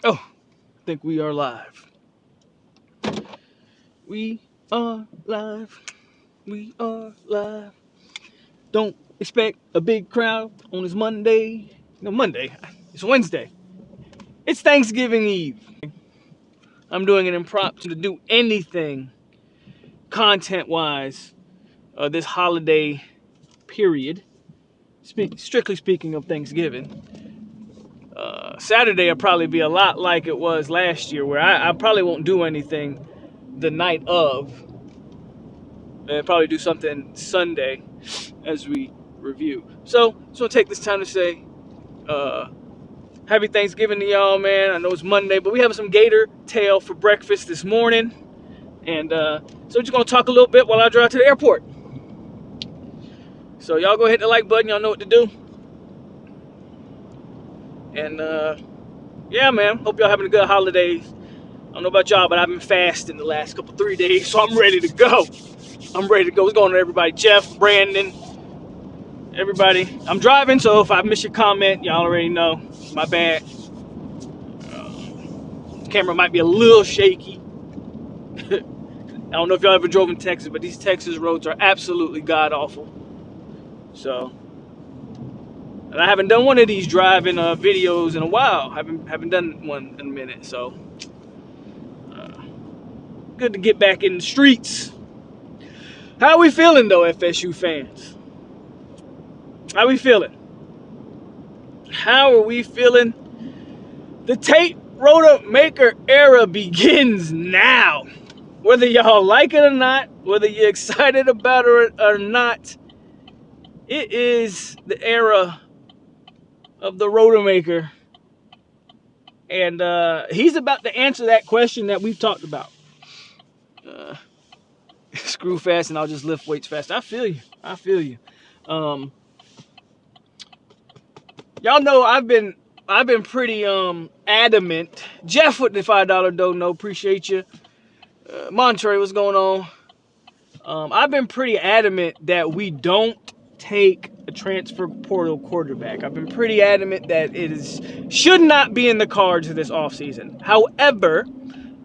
Oh, I think we are live. We are live. We are live. Don't expect a big crowd on this Monday. No, Monday. It's Wednesday. It's Thanksgiving Eve. I'm doing an impromptu to do anything content-wise this holiday period. Strictly speaking of Thanksgiving. Saturday will probably be a lot like it was last year, where I probably won't do anything the night of. And probably do something Sunday as we review. So I'll take this time to say happy Thanksgiving to y'all, man. I know it's Monday, but we have some gator tail for breakfast this morning. And so we're just going to talk a little bit while I drive to the airport. So y'all go hit the like button. Y'all know what to do. And yeah, man. Hope y'all having a good holidays. I don't know about y'all, but I've been fasting the last 3 days, so I'm ready to go. What's going on, everybody? Jeff, Brandon, everybody. I'm driving, so if I miss your comment, y'all already know. My bad. Camera might be a little shaky. I don't know if y'all ever drove in Texas, but these Texas roads are absolutely god-awful. So, and I haven't done one of these driving videos in a while. Haven't done one in a minute, so good to get back in the streets. How are we feeling, though, FSU fans? How are we feeling? How are we feeling? The Tate Rodemaker era begins now. Whether y'all like it or not, whether you're excited about it or not, it is the era of the Rodemaker. And he's about to answer that question that we've talked about. Screw fast and I'll just lift weights fast. I feel you. Y'all know I've been pretty adamant. Jeff with the $5 dono, appreciate you. Monterey, what's going on? I've been pretty adamant that we don't take a transfer portal quarterback. I've been pretty adamant that should not be in the cards this offseason. However,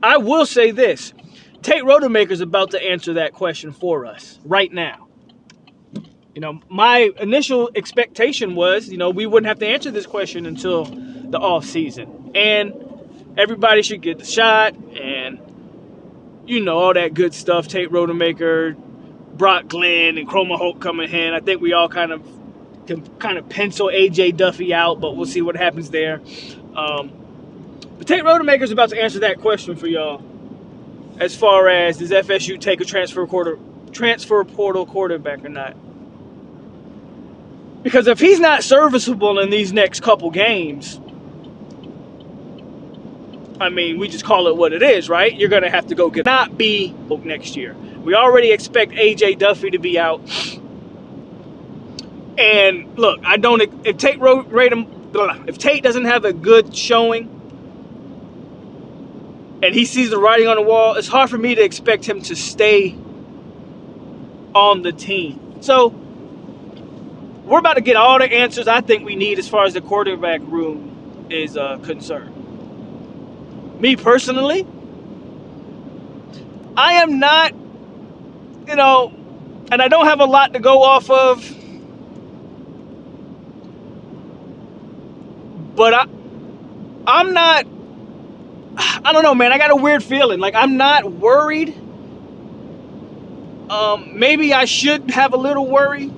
I will say this. Tate Rodemaker is about to answer that question for us right now. You know, my initial expectation was, we wouldn't have to answer this question until the offseason. And everybody should get the shot and, all that good stuff. Tate Rodemaker, Brock Glenn, and Chroma Hulk coming in. I think we all can pencil A.J. Duffy out, but we'll see what happens there. But Tate Rodemaker is about to answer that question for y'all. As far as, does FSU take a transfer portal quarterback or not? Because if he's not serviceable in these next couple games, I mean, we just call it what it is, right? You're going to have to go not be next year. We already expect A.J. Duffy to be out. And look, if Tate doesn't have a good showing and he sees the writing on the wall, it's hard for me to expect him to stay on the team. So we're about to get all the answers I think we need as far as the quarterback room is concerned. Me personally, I am not, and I don't have a lot to go off of, but I'm not, I don't know, man. I got a weird feeling. Like, I'm not worried. Maybe I should have a little worry.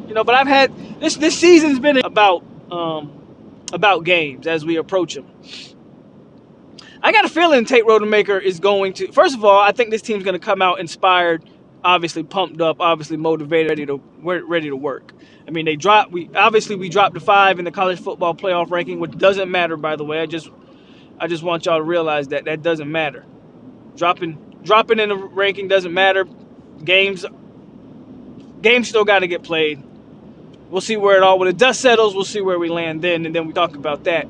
But I've had, this season's been about games as we approach them. I got a feeling Tate Rodemaker is going to, first of all, I think this team's going to come out inspired, obviously pumped up, obviously motivated, ready to work. I mean, we dropped to 5 in the college football playoff ranking, which doesn't matter, by the way. I just want y'all to realize that doesn't matter. Dropping in the ranking doesn't matter. Games still got to get played. We'll see where it all, when the dust settles, we'll see where we land then, and then we talk about that.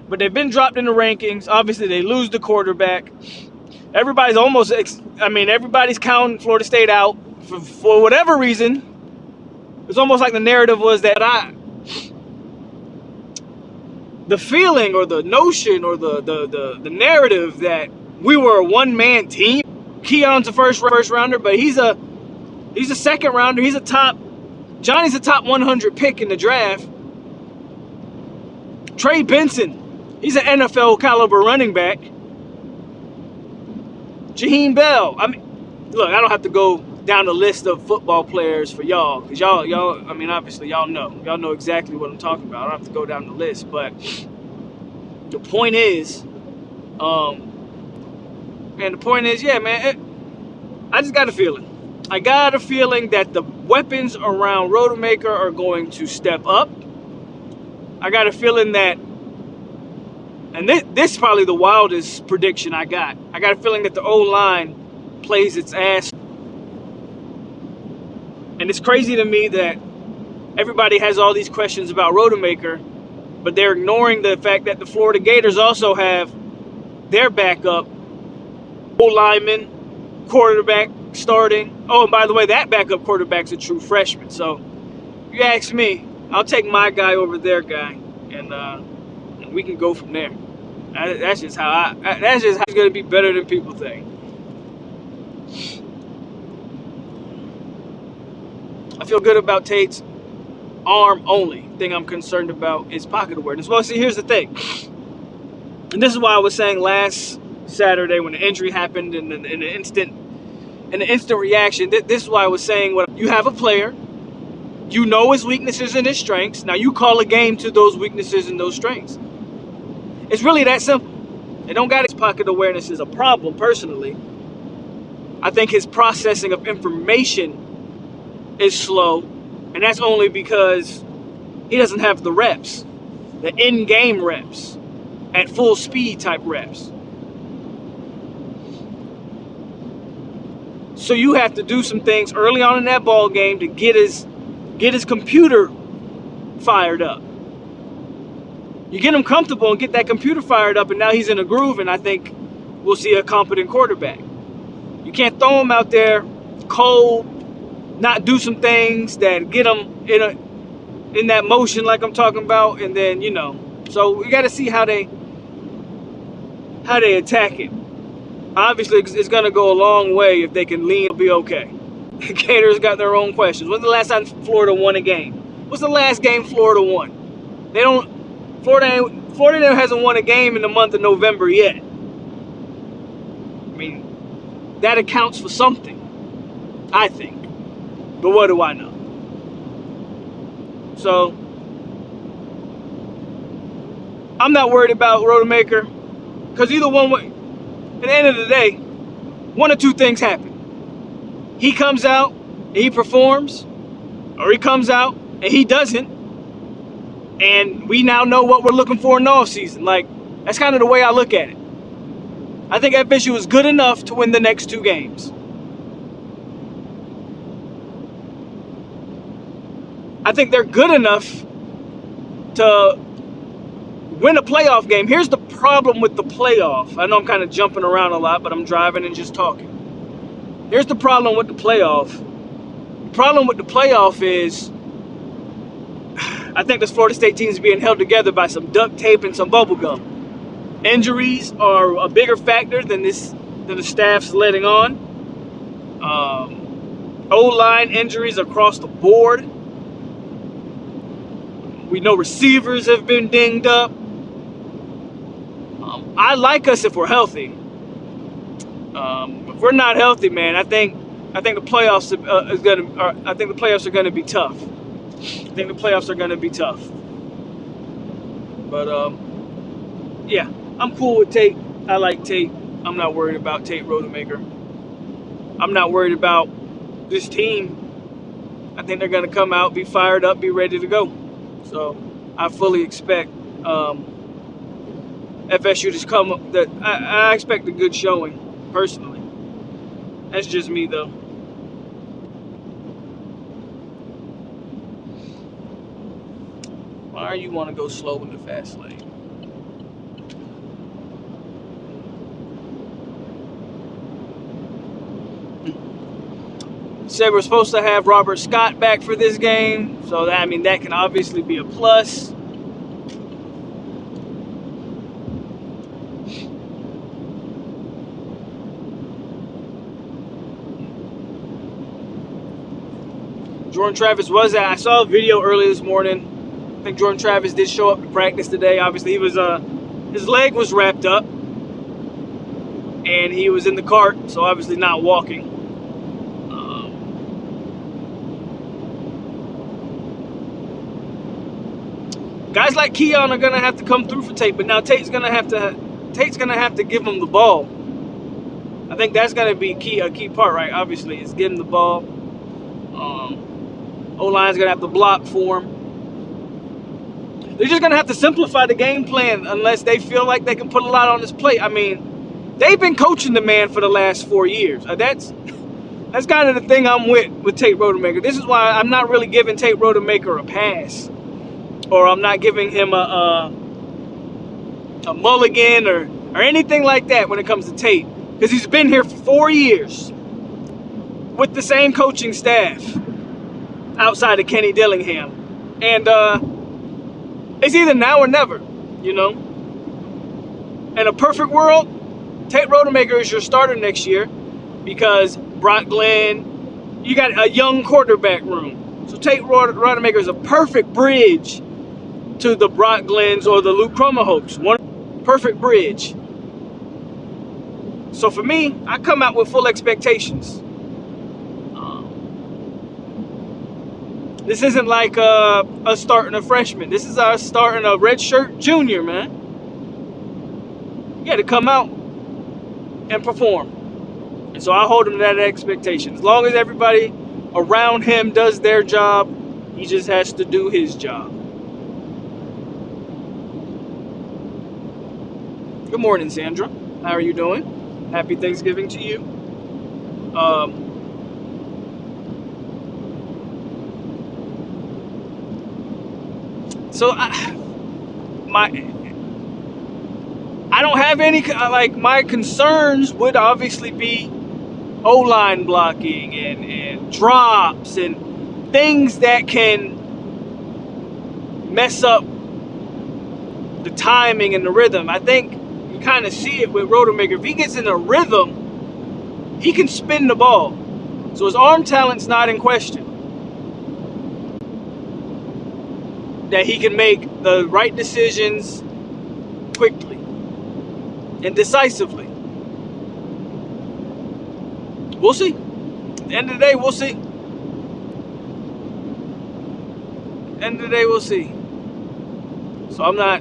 But they've been dropped in the rankings. Obviously, they lose the quarterback. Everybody's everybody's counting Florida State out for whatever reason. It's almost like the narrative was that the feeling or the notion or the narrative that we were a one-man team. Keon's a first rounder, but he's a second rounder. Johnny's a top 100 pick in the draft. Trey Benson, he's an NFL caliber running back. Jaheim Bell. Look, I don't have to go down the list of football players for y'all, because y'all, obviously y'all know exactly what I'm talking about. I don't have to go down the list, but the point is, yeah, man, I just got a feeling. I got a feeling that the weapons around Rodemaker are going to step up. I got a feeling that, and this is probably the wildest prediction I got. I got a feeling that the O-line plays its ass. And it's crazy to me that everybody has all these questions about Rodemaker, but they're ignoring the fact that the Florida Gators also have their backup O-lineman, quarterback starting. Oh, and by the way, that backup quarterback's a true freshman. So, if you ask me, I'll take my guy over their guy, and we can go from there. That's just how it's going to be better than people think. I feel good about Tate's arm only. Thing I'm concerned about is pocket awareness. Well, see, here's the thing. And this is why I was saying last Saturday when the injury happened and in the instant reaction, this is why I was saying, what you have a player, you know his weaknesses and his strengths. Now you call a game to those weaknesses and those strengths. It's really that simple. It don't got his pocket awareness is a problem personally. I think his processing of information is slow, and that's only because he doesn't have the reps, the in-game reps, at full speed type reps. So you have to do some things early on in that ball game to get his computer fired up. You get him comfortable and get that computer fired up, and now he's in a groove, and I think we'll see a competent quarterback. You can't throw him out there cold, not do some things that get him in that motion like I'm talking about, and then, so we got to see how they attack it. Obviously, it's going to go a long way if they can lean. It'll be okay. Gators got their own questions. When's the last time Florida won a game? What's the last game Florida won? Florida hasn't won a game in the month of November yet. That accounts for something, I think. But what do I know? So, I'm not worried about Rodemaker, because either one way, at the end of the day, one or two things happen. He comes out and he performs, or he comes out and he doesn't, and we now know what we're looking for in the offseason. That's kind of the way I look at it. I think FSU is good enough to win the next two games. I think they're good enough to win a playoff game. Here's the problem with the playoff. I know I'm kind of jumping around a lot, but I'm driving and just talking. Here's the problem with the playoff. The problem with the playoff is I think this Florida State team is being held together by some duct tape and some bubble gum. Injuries are a bigger factor than the staff's letting on. O-line injuries across the board. We know receivers have been dinged up. I like us if we're healthy. If we're not healthy, man, I think the playoffs are gonna be tough. I think the playoffs are gonna be tough. But yeah, I'm cool with Tate. I like Tate. I'm not worried about Tate Rodemaker. I'm not worried about this team. I think they're gonna come out, be fired up, be ready to go. So I fully expect FSU to come up. I expect a good showing, personally. That's just me, though. Why you want to go slow in the fast lane? Said we're supposed to have Robert Scott back for this game, so that, I mean, that can obviously be a plus. Jordan Travis was at. I saw a video early this morning. I think Jordan Travis did show up to practice today. Obviously, he was his leg was wrapped up, and he was in the cart, so obviously not walking. Guys like Keon are gonna have to come through for Tate, but now Tate's gonna have to give him the ball. I think that's gonna be a key part, right? Obviously, is getting the ball. O-line's gonna have to block for him. They're just gonna have to simplify the game plan unless they feel like they can put a lot on his plate. I mean, they've been coaching the man for the last 4 years. That's kind of the thing I'm with Tate Rodemaker. This is why I'm not really giving Tate Rodemaker a pass, or I'm not giving him a mulligan or anything like that when it comes to Tate, because he's been here for 4 years with the same coaching staff outside of Kenny Dillingham, and it's either now or never, you know. In a perfect world, Tate Rodemaker is your starter next year, because Brock Glenn, you got a young quarterback room. So Tate Rodemaker is a perfect bridge to the Brock Glens or the Luke Cromahopes. One perfect bridge. So for me, I come out with full expectations. This isn't like us starting a freshman. This is us starting a redshirt junior, man. You got to come out and perform. And so I hold him to that expectation. As long as everybody around him does their job, he just has to do his job. Good morning, Sandra. How are you doing? Happy Thanksgiving to you. So I don't have any, like, my concerns would obviously be O-line blocking and drops and things that can mess up the timing and the rhythm. I think you kind of see it with Rodemaker. If he gets in a rhythm, he can spin the ball. So his arm talent's not in question. That he can make the right decisions quickly and decisively. We'll see. At the end of the day, we'll see. End of the day, we'll see. So I'm not,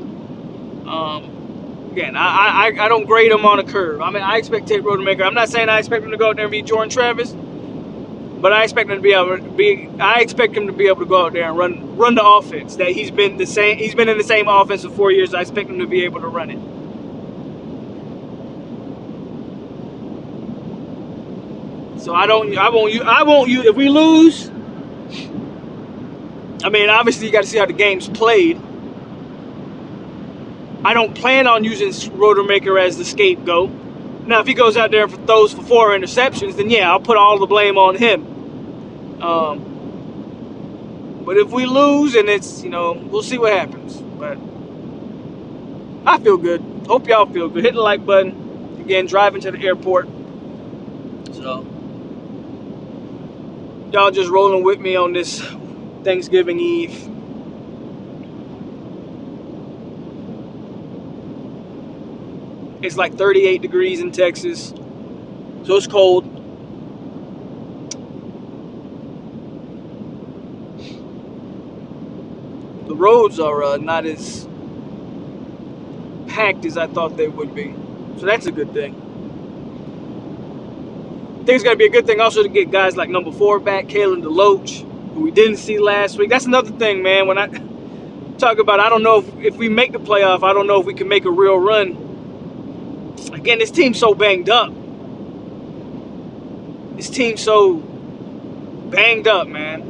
again, I don't grade him on a curve. I mean, I expect Tate Rodemaker. I'm not saying I expect him to go out there and be Jordan Travis, but I expect him to be able to be. I expect him to be able to go out there and run the offense that he's been the same. He's been in the same offense for 4 years. I expect him to be able to run it. So I won't use. If we lose, I mean, obviously you got to see how the game's played. I don't plan on using Rodemaker as the scapegoat. Now, if he goes out there and throws for 4 interceptions, then yeah, I'll put all the blame on him. But if we lose, and it's, you know, we'll see what happens. But I feel good. Hope y'all feel good. Hit the like button. Again, driving to the airport. So y'all just rolling with me on this Thanksgiving Eve. It's like 38 degrees in Texas, so it's cold. The roads are not as packed as I thought they would be, so that's a good thing. I think it's going to be a good thing also to get guys like number 4 back, Kalen DeLoach, who we didn't see last week. That's another thing, man. When I talk about, I don't know if we make the playoff, I don't know if we can make a real run. Again, this team's so banged up. This team's so banged up, man.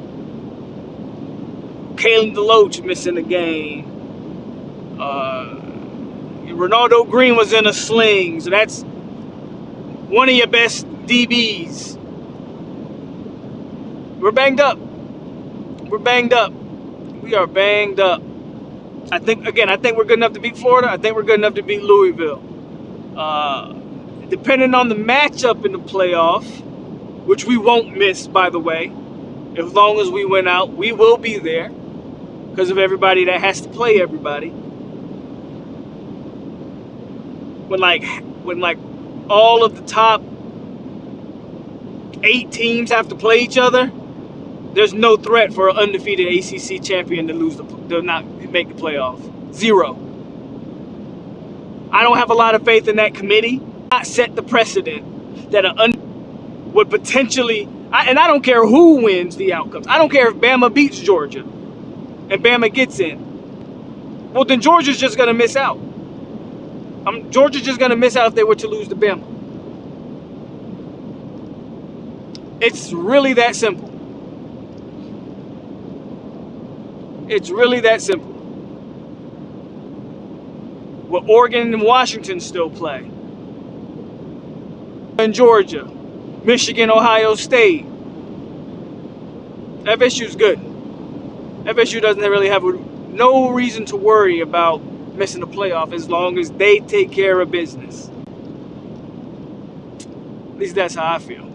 Kalen DeLoach missing the game. Ronaldo Green was in a sling, so that's one of your best DBs. We're banged up. We're banged up. We are banged up. I think we're good enough to beat Florida. I think we're good enough to beat Louisville. Depending on the matchup in the playoff, which we won't miss, by the way, as long as we win out, we will be there because of everybody that has to play everybody. When all of the top 8 teams have to play each other, there's no threat for an undefeated ACC champion to not make the playoff. 0. I don't have a lot of faith in that committee. Not set the precedent that would potentially, and I don't care who wins the outcomes. I don't care if Bama beats Georgia and Bama gets in. Well, then Georgia's just going to miss out. Georgia's just going to miss out if they were to lose to Bama. It's really that simple. It's really that simple. Well, Oregon and Washington still play. In Georgia, Michigan, Ohio State. FSU's good. FSU doesn't really have no reason to worry about missing the playoff as long as they take care of business. At least that's how I feel.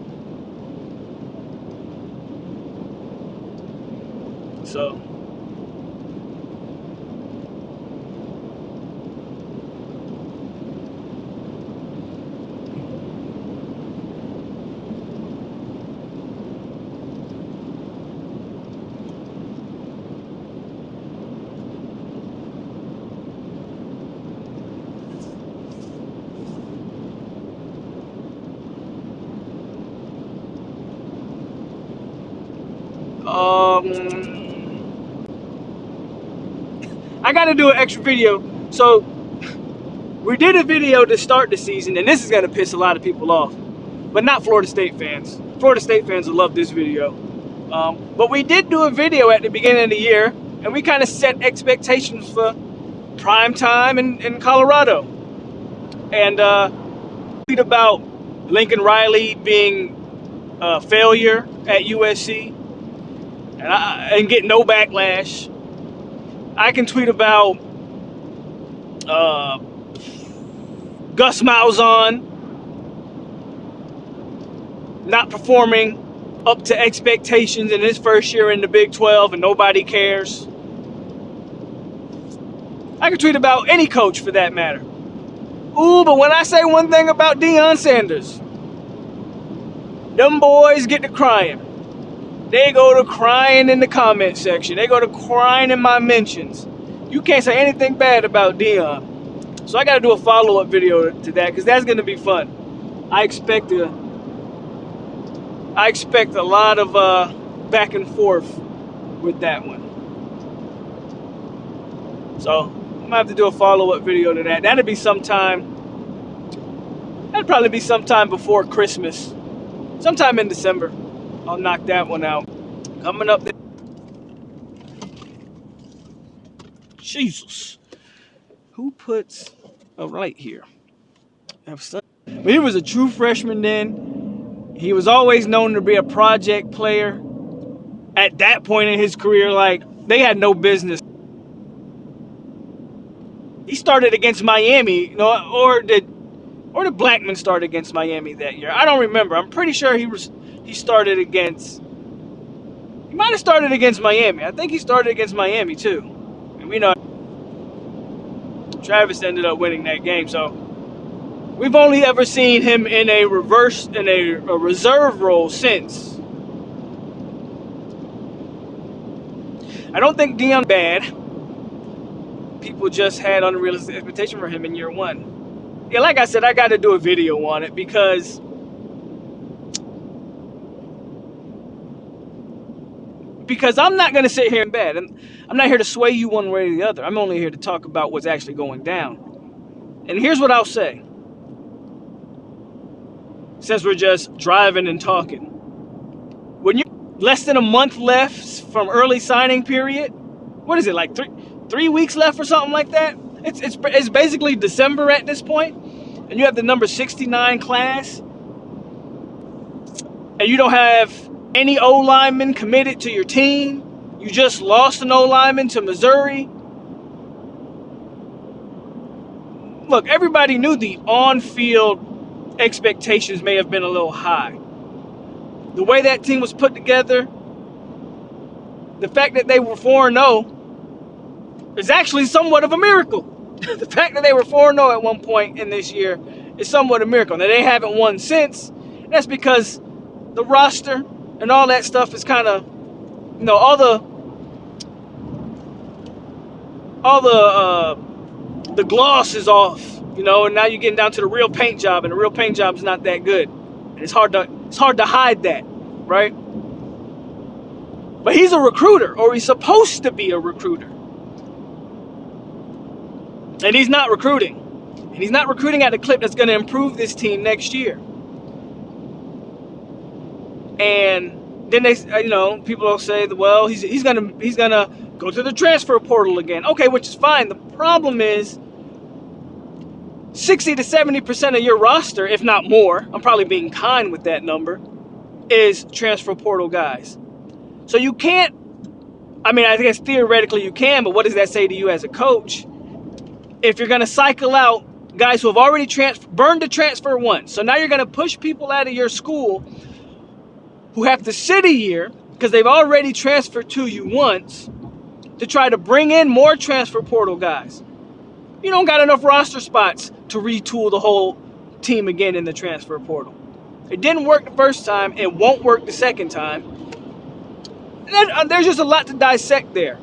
So, I got to do an extra video. So we did a video to start the season, and this is going to piss a lot of people off, but not Florida State fans. Florida State fans will love this video. But we did do a video at the beginning of the year, and we kind of set expectations for prime time in Colorado. And tweet about Lincoln Riley being a failure at USC and get no backlash. I can tweet about Gus Malzahn not performing up to expectations in his first year in the Big 12 and nobody cares. I can tweet about any coach for that matter. Ooh, but when I say one thing about Deion Sanders, them boys get to crying. They go to crying in the comment section. They go to crying in my mentions. You can't say anything bad about Deion. So I got to do a follow-up video to that because that's going to be fun. I expect a lot of back and forth with that one. So I'm going to have to do a follow-up video to that. That'd probably be sometime before Christmas. Sometime in December. I'll knock that one out. Coming up there. Jesus. Who puts a light here? But he was a true freshman then. He was always known to be a project player. At that point in his career, like, they had no business. He started against Miami, you know, or did Blackman start against Miami that year? I don't remember. I'm pretty sure he started against, he might have started against Miami. I think he started against Miami too. And we know Travis ended up winning that game. So we've only ever seen him in a reserve role since. I don't think Deion bad. People just had unrealistic expectation for him in year one. Yeah, like I said, I got to do a video on it because I'm not going to sit here and bad. And I'm not here to sway you one way or the other. I'm only here to talk about what's actually going down. And here's what I'll say. Since we're just driving and talking. When you're less than a month left from early signing period, what is it, like three weeks left or something like that? It's basically December at this point, and you have the number 69 class, and you don't have any O linemen committed to your team. You just lost an O lineman to Missouri. Look, everybody knew the on-field expectations may have been a little high. The way that team was put together, the fact that they were 4-0 is actually somewhat of a miracle. The fact that they were 4-0 at one point in this year is somewhat a miracle. Now, they haven't won since. That's because the roster and all that stuff is kind of, you know, all the gloss is off, you know, and now you're getting down to the real paint job, and the real paint job is not that good. And it's hard to hide that, right? But he's a recruiter, or he's supposed to be a recruiter. And he's not recruiting. And he's not recruiting at a clip that's going to improve this team next year. And then they, you know, people will say, well, he's gonna go to the transfer portal again. Okay, which is fine. The problem is 60 to 70% of your roster, if not more, I'm probably being kind with that number, is transfer portal guys. So you can't, I mean, I guess theoretically you can, but what does that say to you as a coach? If you're going to cycle out guys who have already burned the transfer once, so now you're going to push people out of your school who have to sit a year because they've already transferred to you once to try to bring in more transfer portal guys. You don't got enough roster spots to retool the whole team again in the transfer portal. It didn't work the first time. It won't work the second time. And there's just a lot to dissect there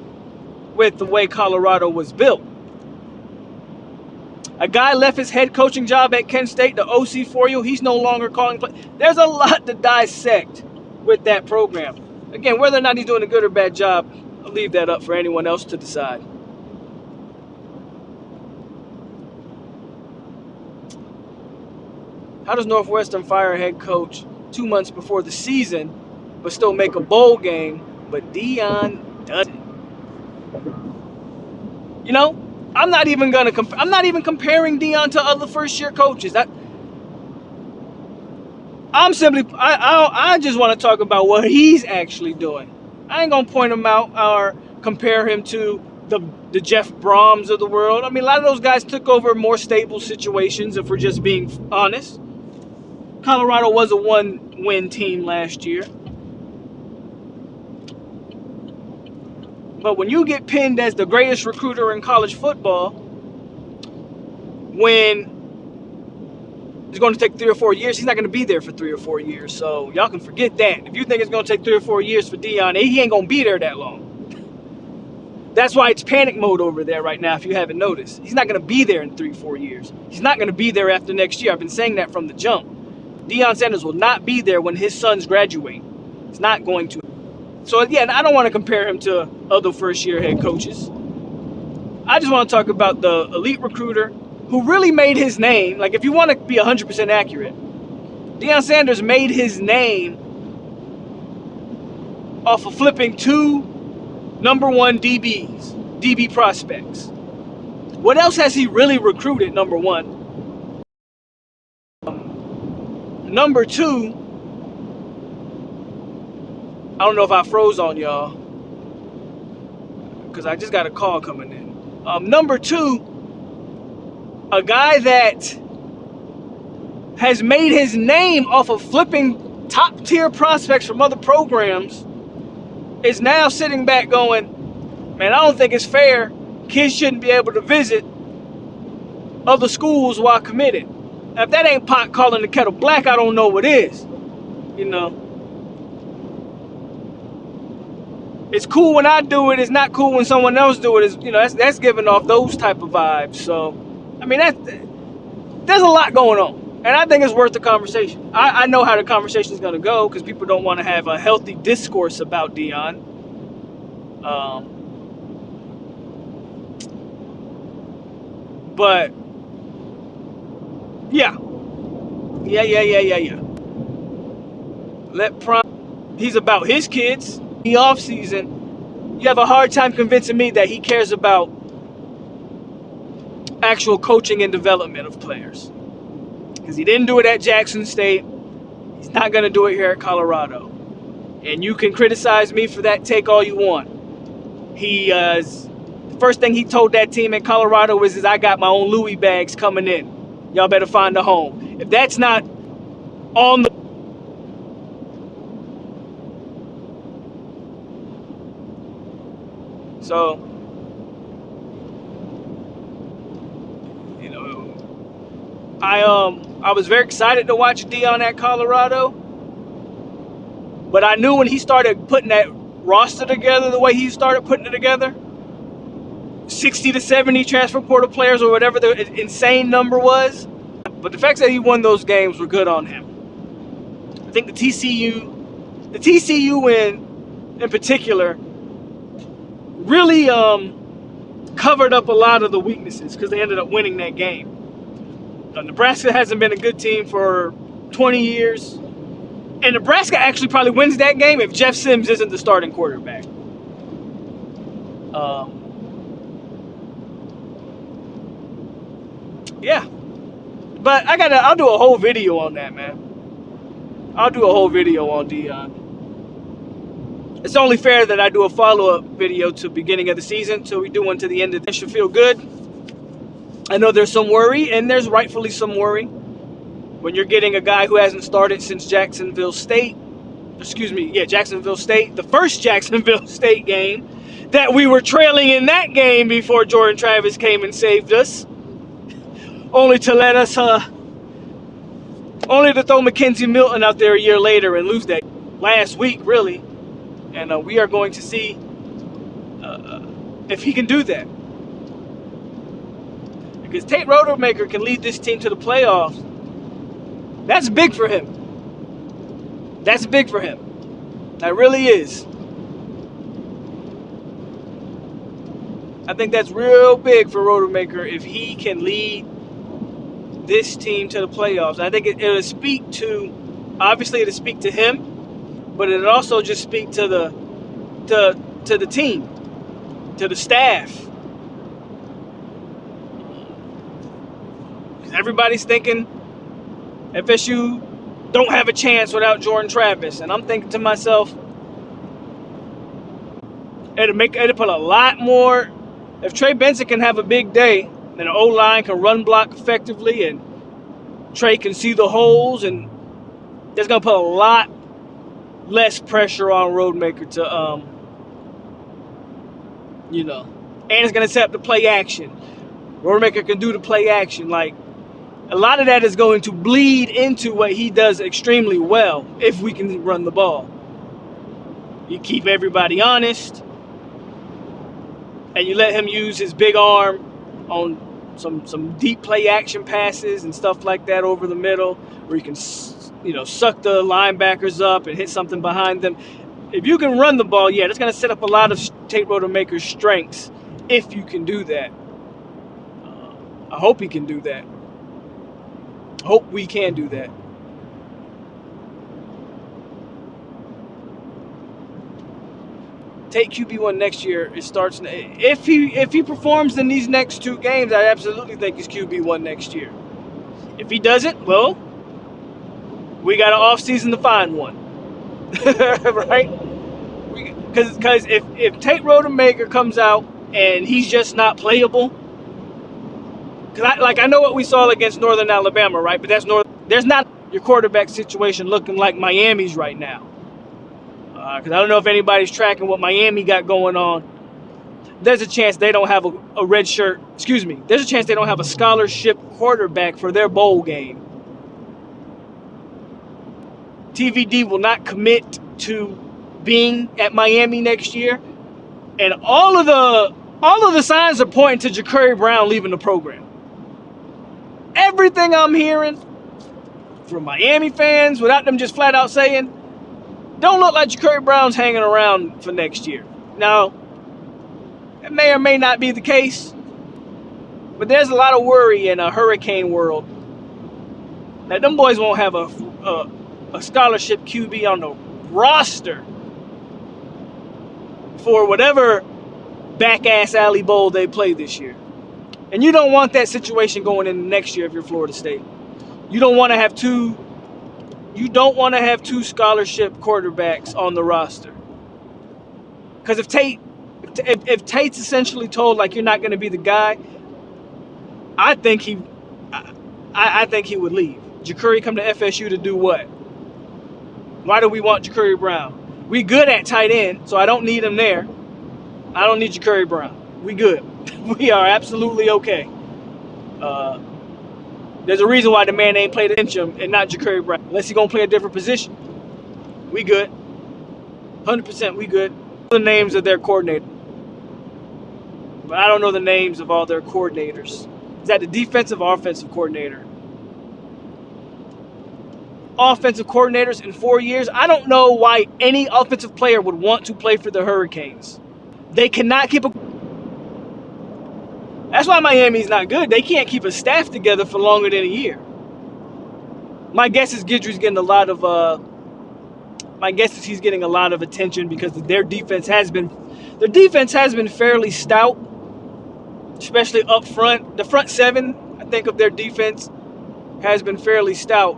with the way Colorado was built. A guy left his head coaching job at Kent State, the OC for you. He's no longer calling play. There's a lot to dissect with that program. Again, whether or not he's doing a good or bad job, I'll leave that up for anyone else to decide. How does Northwestern fire a head coach 2 months before the season, but still make a bowl game, but Deion doesn't? You know, I'm not even comparing Deion to other first-year coaches. I just want to talk about what he's actually doing. I ain't gonna point him out or compare him to the Jeff Brahms of the world. I mean, a lot of those guys took over more stable situations, if we're just being honest. Colorado was a one-win team last year. But when you get pinned as the greatest recruiter in college football, when it's going to take 3 or 4 years, he's not going to be there for 3 or 4 years. So y'all can forget that. If you think it's going to take 3 or 4 years for Deion, he ain't going to be there that long. That's why it's panic mode over there right now, if you haven't noticed. He's not going to be there in 3 or 4 years. He's not going to be there after next year. I've been saying that from the jump. Deion Sanders will not be there when his sons graduate. It's not going to. So, again, I don't want to compare him to other first-year head coaches. I just want to talk about the elite recruiter who really made his name. Like, if you want to be 100% accurate, Deion Sanders made his name off of flipping 2 number 1 DB prospects. What else has he really recruited, number 1? Number 2, I don't know if I froze on y'all because I just got a call coming in. Number 2, a guy that has made his name off of flipping top-tier prospects from other programs is now sitting back going, man, I don't think it's fair. Kids shouldn't be able to visit other schools while committed. Now, if that ain't pot calling the kettle black, I don't know what is. You know. It's cool when I do it. It's not cool when someone else do it. It's, you know, that's giving off those type of vibes. So, I mean, there's a lot going on. And I think it's worth the conversation. I know how the conversation is going to go because people don't want to have a healthy discourse about Deion. But, yeah. He's about his kids. The off season, you have a hard time convincing me that he cares about actual coaching and development of players. Because he didn't do it at Jackson State. He's not going to do it here at Colorado. And you can criticize me for that take all you want. The first thing he told that team in Colorado was, I got my own Louis bags coming in. Y'all better find a home. If that's not on the... So, you know, I was very excited to watch Deion at Colorado, but I knew when he started putting that roster together the way he started putting it together, 60 to 70 transfer portal players or whatever the insane number was, but the fact that he won those games were good on him. I think the TCU win in particular really covered up a lot of the weaknesses because they ended up winning that game. Nebraska hasn't been a good team for 20 years. And Nebraska actually probably wins that game if Jeff Sims isn't the starting quarterback. Yeah. But I'll do a whole video on that, man. I'll do a whole video on Deion. It's only fair that I do a follow-up video to the beginning of the season, so we do one to the end of this. Should feel good. I know there's some worry, and there's rightfully some worry when you're getting a guy who hasn't started since Jacksonville State. Jacksonville State. The first Jacksonville State game that we were trailing in that game before Jordan Travis came and saved us. Only to throw Mackenzie Milton out there a year later and lose that last week, really. And we are going to see if he can do that. Because Tate Rodemaker can lead this team to the playoffs. That's big for him. That's big for him. That really is. I think that's real big for Rodemaker if he can lead this team to the playoffs. I think it'll speak to him, but it'll also just speak to the team, to the staff. Everybody's thinking FSU don't have a chance without Jordan Travis, and I'm thinking to myself, it'll put a lot more. If Trey Benson can have a big day, and the O-line can run block effectively, and Trey can see the holes, and that's gonna put a lot less pressure on Rodemaker to and it's gonna set up the play action. Rodemaker can do the play action. Like, a lot of that is going to bleed into what he does extremely well if we can run the ball. You keep everybody honest, and you let him use his big arm on some deep play action passes and stuff like that over the middle, where you can suck the linebackers up and hit something behind them. If you can run the ball, yeah, that's going to set up a lot of Tate Rodemaker's strengths if you can do that. I hope he can do that. I hope we can do that. Take QB1 next year. It starts if he performs in these next two games. I absolutely think he's QB1 next year. If he doesn't, well, we got an off season to find one, right? Because if Tate Rodemaker comes out and he's just not playable, because I know what we saw against Northern Alabama, right? But there's not your quarterback situation looking like Miami's right now. Because I don't know if anybody's tracking what Miami got going on. There's a chance they don't have a red shirt. Excuse me. There's a chance they don't have a scholarship quarterback for their bowl game. TVD will not commit to being at Miami next year, and all of the signs are pointing to Ja'Cory Brown leaving the program. Everything I'm hearing from Miami fans, without them just flat out saying, don't look like Ja'Cory Brown's hanging around for next year. Now, it may or may not be the case, but there's a lot of worry in a hurricane world that them boys won't have a scholarship QB on the roster for whatever back-ass alley bowl they play this year. And you don't want that situation going in next year if you're Florida State. You don't want to have two scholarship quarterbacks on the roster. Because if Tate's essentially told like you're not going to be the guy, I think he would leave. Ja'Cory come to FSU to do what? Why do we want Ja'Cory Brown? We good at tight end, so I don't need him there. I don't need Ja'Cory Brown. We good. We are absolutely okay. There's a reason why the man ain't played against him and not Ja'Cory Brown. Unless he's going to play a different position. We good. 100% we good. The names of their coordinator. But I don't know the names of all their coordinators. Is that the defensive or offensive coordinator? Offensive coordinators in 4 years. I don't know why any offensive player would want to play for the Hurricanes. They cannot keep a... That's why Miami's not good. They can't keep a staff together for longer than a year. My guess is Guidry's getting a lot of... my guess is he's getting a lot of attention because their defense has been fairly stout, especially up front. The front seven, I think, of their defense has been fairly stout.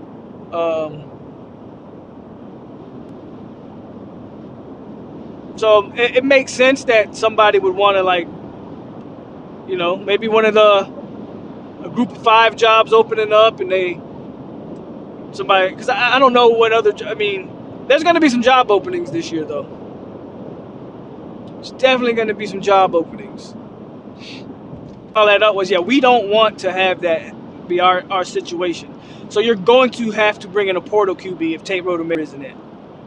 So it makes sense that somebody would want to, like, you know, maybe one of a group of 5 jobs opening up, and because I don't know what other, I mean, there's going to be some job openings this year, though. There's definitely going to be some job openings. All that up was, yeah, we don't want to have that be our situation. So you're going to have to bring in a portal QB if Tate Rodemaker isn't it.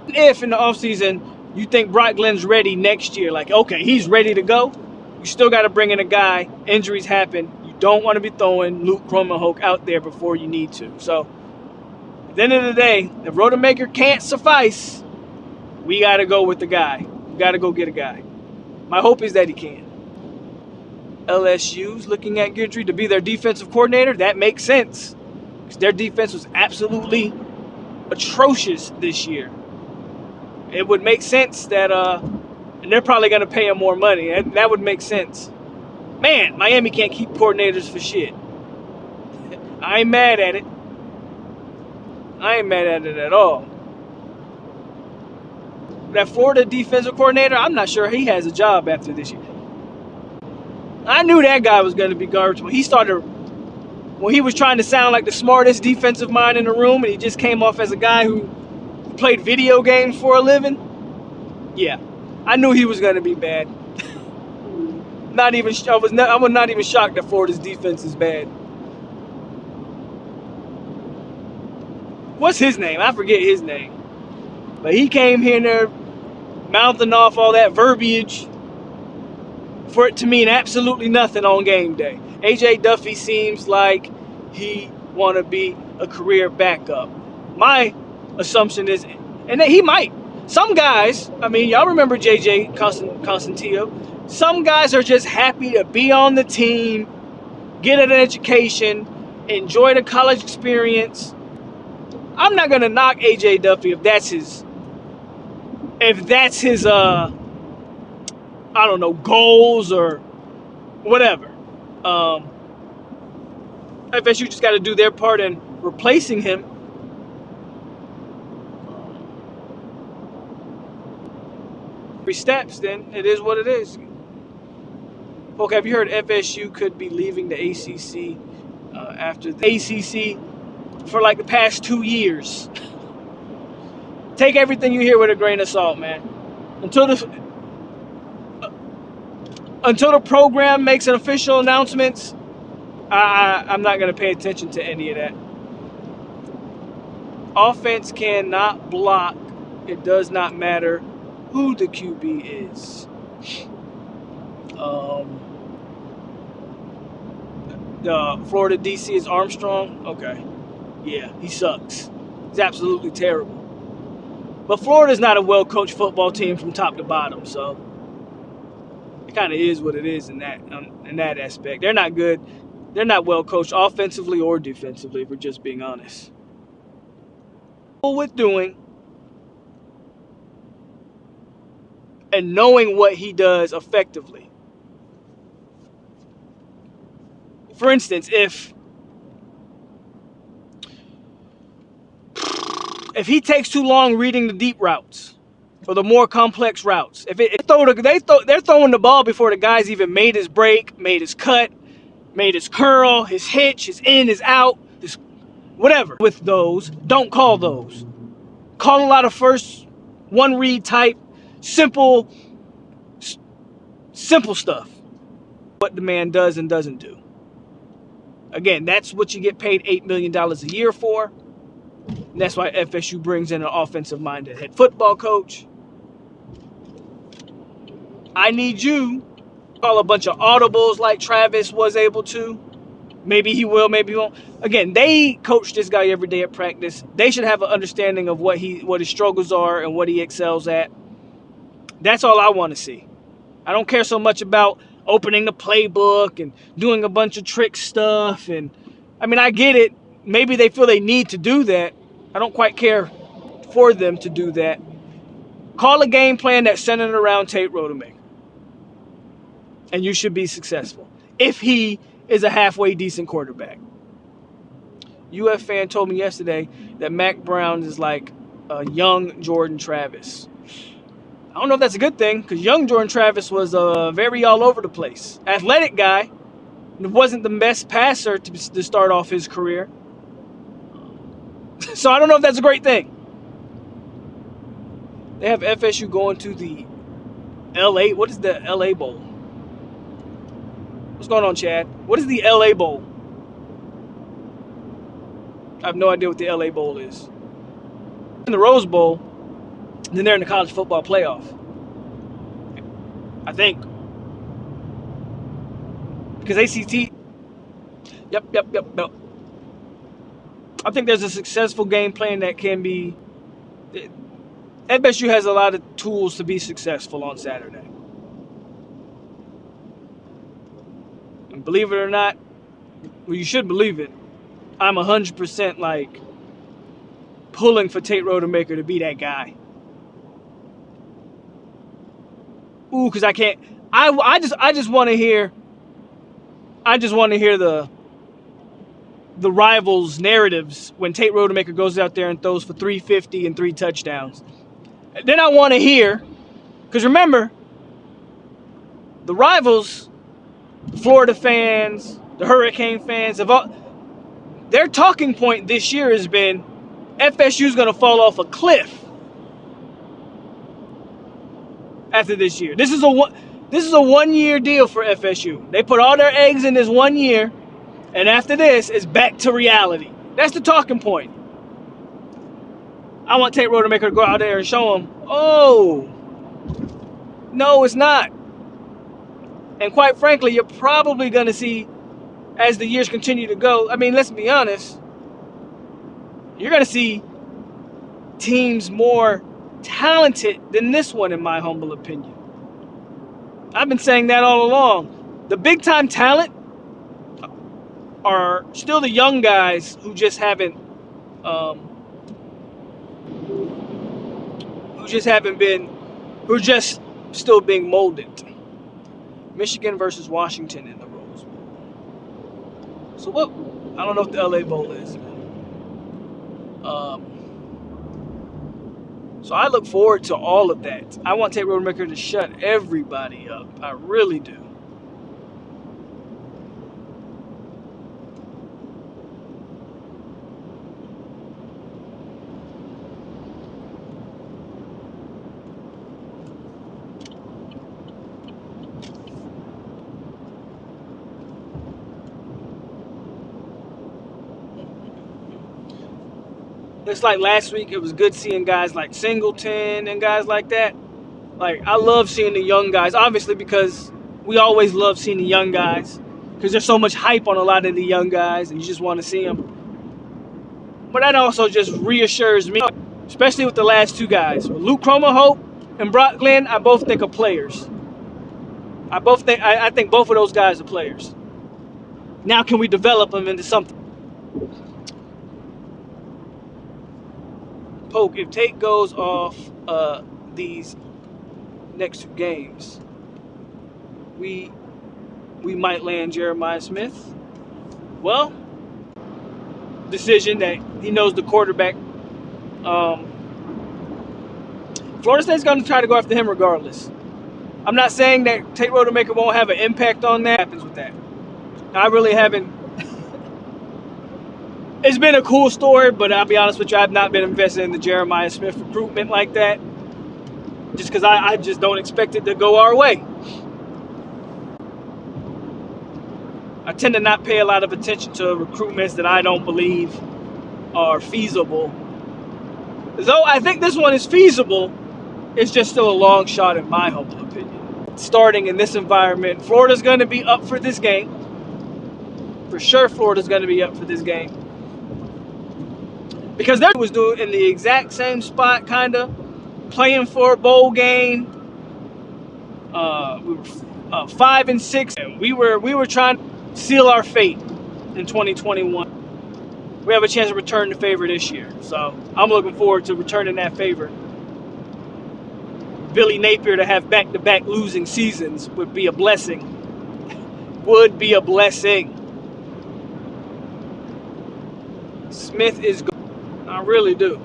If in the offseason you think Brock Glenn's ready next year, like, okay, he's ready to go, you still got to bring in a guy. Injuries happen. You don't want to be throwing Luke Kromenhoek out there before you need to. So at the end of the day, if Rodemaker can't suffice, we got to go with the guy. We got to go get a guy. My hope is that he can. LSU's looking at Guidry to be their defensive coordinator. That makes sense, because their defense was absolutely atrocious this year. It would make sense that, and they're probably going to pay him more money. That would make sense. Man, Miami can't keep coordinators for shit. I ain't mad at it. I ain't mad at it at all. That Florida defensive coordinator, I'm not sure he has a job after this year. I knew that guy was going to be garbage when he was trying to sound like the smartest defensive mind in the room, and he just came off as a guy who played video games for a living. Yeah, I knew he was going to be bad. I was not even shocked that Florida's defense is bad. What's his name? I forget his name. But he came here and there mouthing off all that verbiage for it to mean absolutely nothing on game day. AJ Duffy seems like he want to be a career backup. My assumption is, and that he might. Some guys, I mean, y'all remember JJ Constantillo. Some guys are just happy to be on the team, get an education, enjoy the college experience. I'm not gonna knock AJ Duffy if that's his I don't know, goals or whatever. FSU just got to do their part in replacing him. Three steps, then it is what it is. Okay, have you heard FSU could be leaving the ACC after the ACC for like the past 2 years? Take everything you hear with a grain of salt, man. Until the program makes an official announcement, I'm not going to pay attention to any of that. Offense cannot block. It does not matter who the QB is. The Florida DC is Armstrong. Okay. Yeah, he sucks. He's absolutely terrible. But Florida's not a well-coached football team from top to bottom, so it kind of is what it is in that aspect. They're not good. They're not well-coached offensively or defensively, if we're just being honest. With doing and knowing what he does effectively. For instance, if he takes too long reading the deep routes or the more complex routes, they're throwing the ball before the guy's even made his break, made his cut, made his curl, his hitch, his in, his out, his whatever. With those, don't call those. Call a lot of first one read type, simple stuff. What the man does and doesn't do. Again, that's what you get paid $8 million a year for. And that's why FSU brings in an offensive-minded head football coach. I need you to call a bunch of audibles like Travis was able to. Maybe he will, maybe he won't. Again, they coach this guy every day at practice. They should have an understanding of what his struggles are and what he excels at. That's all I want to see. I don't care so much about opening the playbook and doing a bunch of trick stuff. And I mean, I get it. Maybe they feel they need to do that. I don't quite care for them to do that. Call a game plan that's centered around Tate Rodemaker. And you should be successful. If he is a halfway decent quarterback. UF fan told me yesterday that Mac Brown is like a young Jordan Travis. I don't know if that's a good thing, because young Jordan Travis was very all over the place. Athletic guy. Wasn't the best passer to start off his career. So I don't know if that's a great thing. They have FSU going to the LA. What is the LA Bowl? What's going on, Chad? What is the LA Bowl? I have no idea what the LA Bowl is. In the Rose Bowl, then they're in the college football playoff. I think. Because ACT. Yep. I think there's a successful game plan that can be. FSU has a lot of tools to be successful on Saturday. And believe it or not, well, you should believe it, I'm 100% like pulling for Tate Rodemaker to be that guy. Ooh, because I can't. I just want to hear. I just want to hear the rivals' narratives when Tate Rodemaker goes out there and throws for 350 and 3 touchdowns. And then I want to hear, because remember, the rivals, the Florida fans, the Hurricane fans, their talking point this year has been FSU's going to fall off a cliff after this year. This is a one-year deal for FSU. They put all their eggs in this 1 year, and after this, it's back to reality. That's the talking point. I want Tate Rodemaker to go out there and show them, oh, no, it's not. And quite frankly, you're probably going to see, as the years continue to go, I mean, let's be honest, you're going to see teams more talented than this one, in my humble opinion. I've been saying that all along. The big-time talent are still the young guys who just haven't who are just still being molded. Michigan versus Washington in the Rose Bowl. So what? I don't know what the LA Bowl is. So I look forward to all of that. I want Tate Rodemaker to shut everybody up. I really do. It's like last week, it was good seeing guys like Singleton and guys like that. Like, I love seeing the young guys, obviously, because we always love seeing the young guys, because there's so much hype on a lot of the young guys, and you just want to see them. But that also just reassures me, especially with the last 2 guys. Luke Cromer-Hope and Brock Glenn, I both think are players. I think both of those guys are players. Now can we develop them into something? POLK, if Tate goes off these next 2 games, we might land Jeremiah Smith. Well, decision that he knows the quarterback. Florida State's going to try to go after him regardless. I'm not saying that Tate Rodemaker won't have an impact on that. What happens with that? I really haven't. It's been a cool story, but I'll be honest with you, I've not been invested in the Jeremiah Smith recruitment like that. Just because I just don't expect it to go our way. I tend to not pay a lot of attention to recruitments that I don't believe are feasible. Though I think this one is feasible, it's just still a long shot in my humble opinion. Starting in this environment, Florida's going to be up for this game. For sure, Florida's going to be up for this game. Because they was doing in the exact same spot, kind of playing for a bowl game. We were 5 and 6, and we were trying to seal our fate in 2021. We have a chance to return the favor this year, so I'm looking forward to returning that favor. Billy Napier to have back-to-back losing seasons would be a blessing. Would be a blessing. Smith is good. I really do.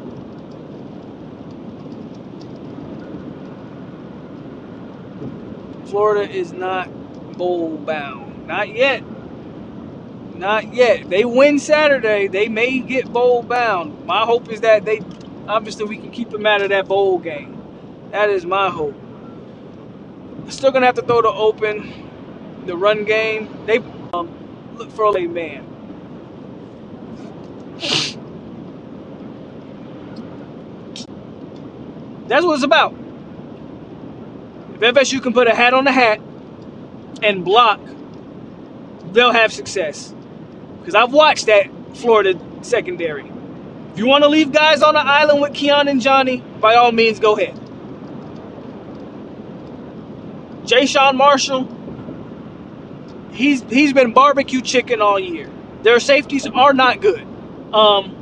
Florida is not bowl bound. Not yet. Not yet. They win Saturday, they may get bowl bound. My hope is that obviously we can keep them out of that bowl game. That is my hope. Still gonna have to throw the run game. They look for a man. That's what it's about. If FSU can put a hat on the hat and block, they'll have success. Because I've watched that Florida secondary. If you want to leave guys on the island with Keon and Johnny, by all means, go ahead. Ja'Shawn Marshall, he's been barbecue chicken all year. Their safeties are not good. I'm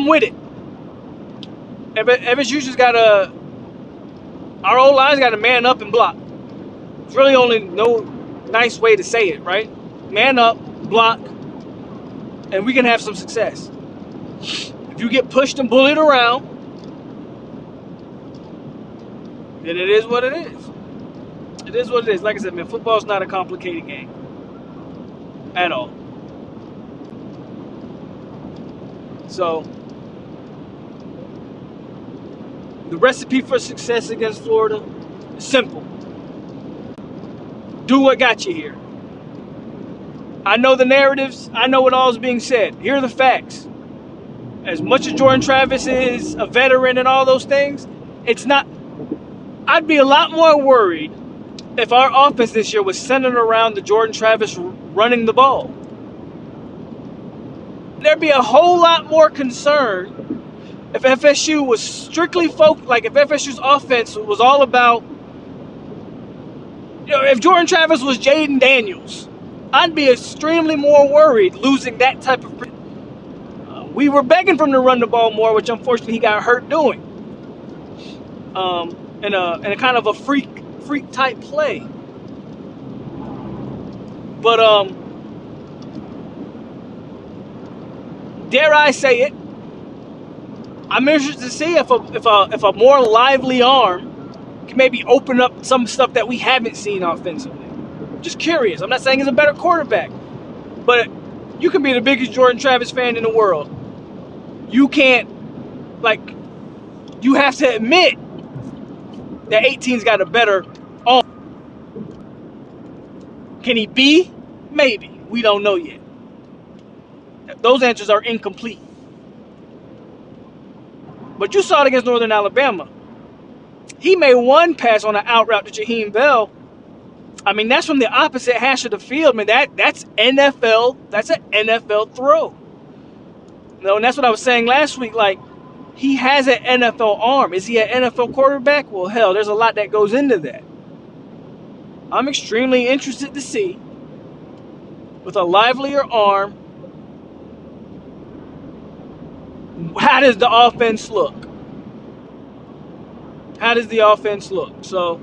with it. FSU just our old line's got to man up and block. It's really only no nice way to say it, right? Man up, block, and we can have some success. If you get pushed and bullied around, then it is what it is. It is what it is. Like I said, man, football's not a complicated game at all. So, the recipe for success against Florida is simple. Do what got you here. I know the narratives. I know what all is being said. Here are the facts. As much as Jordan Travis is a veteran and all those things, it's not. I'd be a lot more worried if our offense this year was centered around the Jordan Travis running the ball. There'd be a whole lot more concern if FSU was strictly focused, like if FSU's offense was all about, if Jordan Travis was Jaden Daniels, I'd be extremely more worried losing that type of. We were begging for him to run the ball more, which unfortunately he got hurt doing. In a kind of a freak type play. But dare I say it, I'm interested to see if a more lively arm can maybe open up some stuff that we haven't seen offensively. Just curious. I'm not saying he's a better quarterback, but you can be the biggest Jordan Travis fan in the world. You can't, you have to admit that 18's got a better arm. Can he be? Maybe. We don't know yet. Those answers are incomplete. But you saw it against Northern Alabama. He made one pass on an out route to Jaheim Bell. I mean, that's from the opposite hash of the field. Man, that's NFL. That's an NFL throw. And that's what I was saying last week. He has an NFL arm. Is he an NFL quarterback? Well, hell, there's a lot that goes into that. I'm extremely interested to see, with a livelier arm, how does the offense look? How does the offense look? So,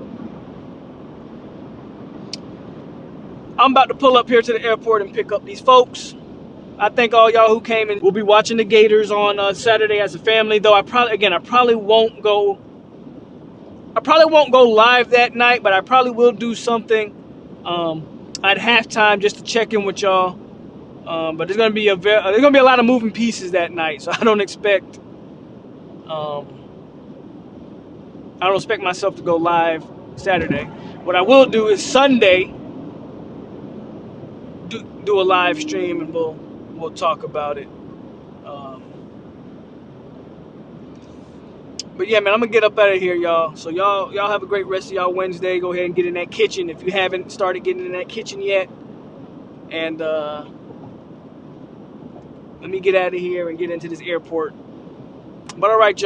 I'm about to pull up here to the airport and pick up these folks. I thank all y'all who came, and we'll be watching the Gators on Saturday as a family. Though I probably won't go live that night, but I probably will do something at halftime just to check in with y'all. But there's gonna be a lot of moving pieces that night, so I don't expect myself to go live Saturday. What I will do is Sunday do a live stream, and we'll talk about it. But yeah, man, I'm gonna get up out of here, y'all. So y'all have a great rest of y'all Wednesday. Go ahead and get in that kitchen if you haven't started getting in that kitchen yet. And let me get out of here and get into this airport. But all right, y'all.